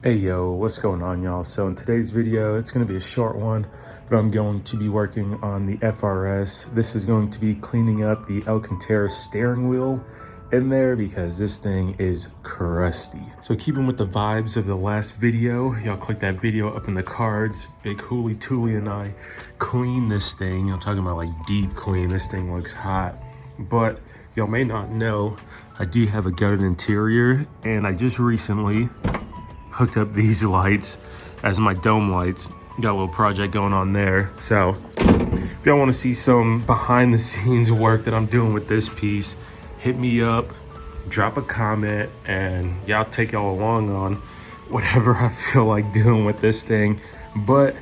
Hey yo, what's going on y'all? So in today's video, it's going to be a short one, but I'm going to be working on the FRS. This is going to be cleaning up the Alcantara steering wheel in there because this thing is crusty. So keeping with the vibes of the last video, y'all click that video up in the cards. Big Hooly Tooly and I clean this thing. I'm talking about like deep clean. This thing looks hot, but y'all may not know, I do have a gutted interior, and I just recently hooked up these lights as my dome lights. Got a little project going on there. So if y'all want to see some behind the scenes work that I'm doing with this piece, hit me up, drop a comment, and yeah, I'll take y'all along on whatever I feel like doing with this thing. But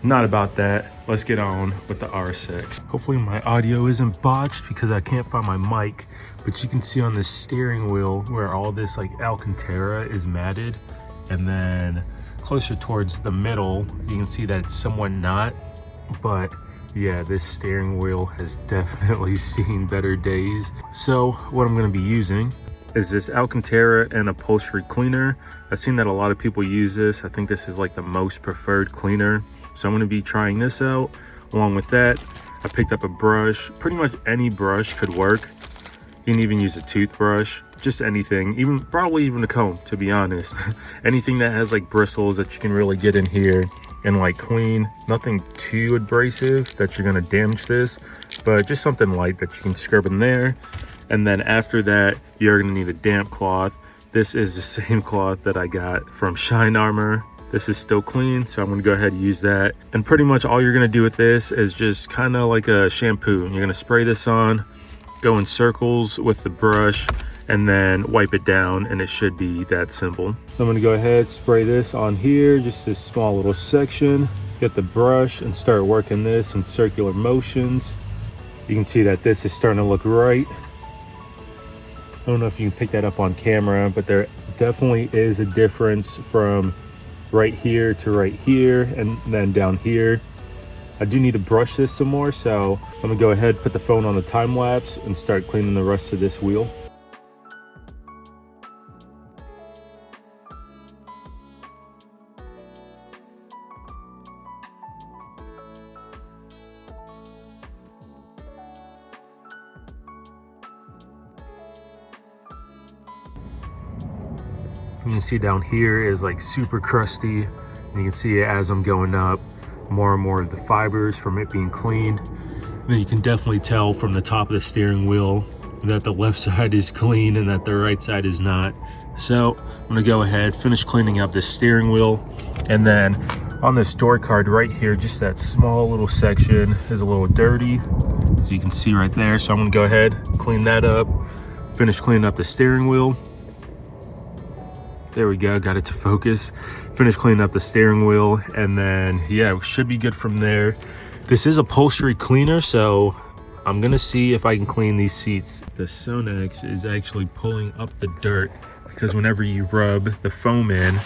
not about that. Let's get on with the R6. Hopefully my audio isn't botched because I can't find my mic, but you can see on the steering wheel where all this like Alcantara is matted. And then closer towards the middle, you can see that it's somewhat not, but yeah, this steering wheel has definitely seen better days. So what I'm gonna be using is this Alcantara and upholstery cleaner. I've seen that a lot of people use this. I think this is like the most preferred cleaner. So I'm gonna be trying this out. Along with that, I picked up a brush. Pretty much any brush could work. You can even use a toothbrush, just anything, probably even a comb, to be honest. Anything that has like bristles that you can really get in here and like clean. Nothing too abrasive that you're gonna damage this, but just something light that you can scrub in there. And then after that, you're gonna need a damp cloth. This is the same cloth that I got from Shine Armor. This is still clean, so I'm gonna go ahead and use that. And pretty much all you're gonna do with this is just kind of like a shampoo. You're gonna spray this on, go in circles with the brush, and then wipe it down, and it should be that simple. I'm gonna go ahead, spray this on here, just this small little section, get the brush and start working this in circular motions. You can see that this is starting to look right. I don't know if you can pick that up on camera, but there definitely is a difference from right here to right here, and then down here. I do need to brush this some more, so I'm gonna go ahead, put the phone on the time lapse, and start cleaning the rest of this wheel. You can see down here is like super crusty, and you can see it as I'm going up, more and more of the fibers from it being cleaned. And then you can definitely tell from the top of the steering wheel that the left side is clean and that the right side is not. So I'm gonna go ahead, finish cleaning up this steering wheel, and then on this door card right here, just that small little section is a little dirty, as you can see right there. So I'm gonna go ahead, clean that up, finish cleaning up the steering wheel. There we go, got it to focus. Finish cleaning up the steering wheel, and then yeah, we should be good from there. This is upholstery cleaner, so I'm gonna see if I can clean these seats. The Sonax is actually pulling up the dirt, because whenever you rub the foam in, you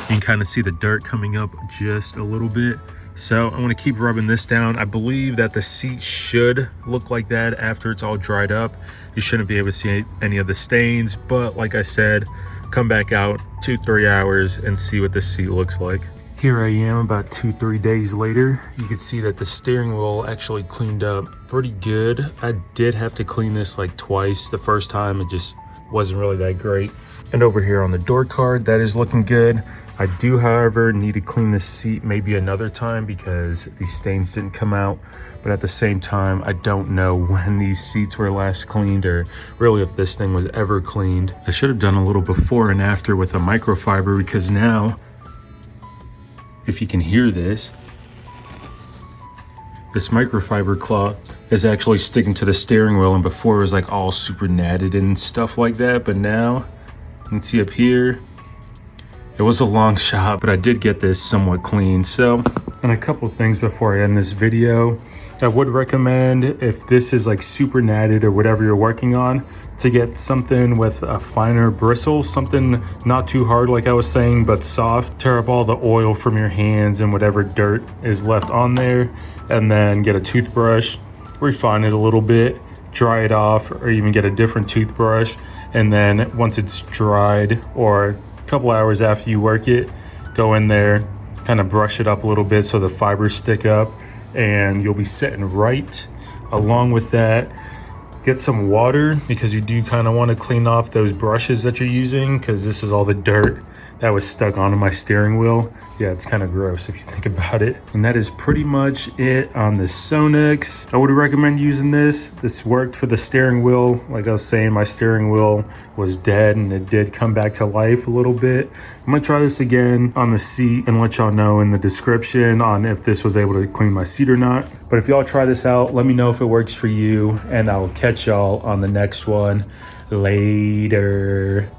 can kind of see the dirt coming up just a little bit. So I'm gonna keep rubbing this down. I believe that the seat should look like that after it's all dried up. You shouldn't be able to see any of the stains, but like I said, come back out 2-3 hours and see what the seat looks like. Here I am about 2-3 days later. You can see that the steering wheel actually cleaned up pretty good. I did have to clean this like twice. The first time it just wasn't really that great. And over here on the door card, that is looking good. I do, however, need to clean this seat maybe another time because these stains didn't come out. But at the same time, I don't know when these seats were last cleaned, or really if this thing was ever cleaned. I should have done a little before and after with a microfiber, because now, if you can hear this microfiber cloth is actually sticking to the steering wheel, and before it was like all super natted and stuff like that. But now you can see up here, it was a long shot, but I did get this somewhat clean. So, and a couple things before I end this video. I would recommend, if this is like super natted or whatever you're working on, to get something with a finer bristle, something not too hard like I was saying, but soft. Tear up all the oil from your hands and whatever dirt is left on there, and then get a toothbrush, refine it a little bit, dry it off, or even get a different toothbrush. And then once it's dried or couple hours after you work it, go in there, kind of brush it up a little bit so the fibers stick up, and you'll be sitting right. Along with that, get some water, because you do kind of want to clean off those brushes that you're using, because this is all the dirt that was stuck onto my steering wheel. Yeah, it's kind of gross if you think about it. And that is pretty much it on the Sonax. I would recommend using this. This worked for the steering wheel. Like I was saying, my steering wheel was dead and it did come back to life a little bit. I'm gonna try this again on the seat and let y'all know in the description on if this was able to clean my seat or not. But if y'all try this out, let me know if it works for you, and I will catch y'all on the next one. Later.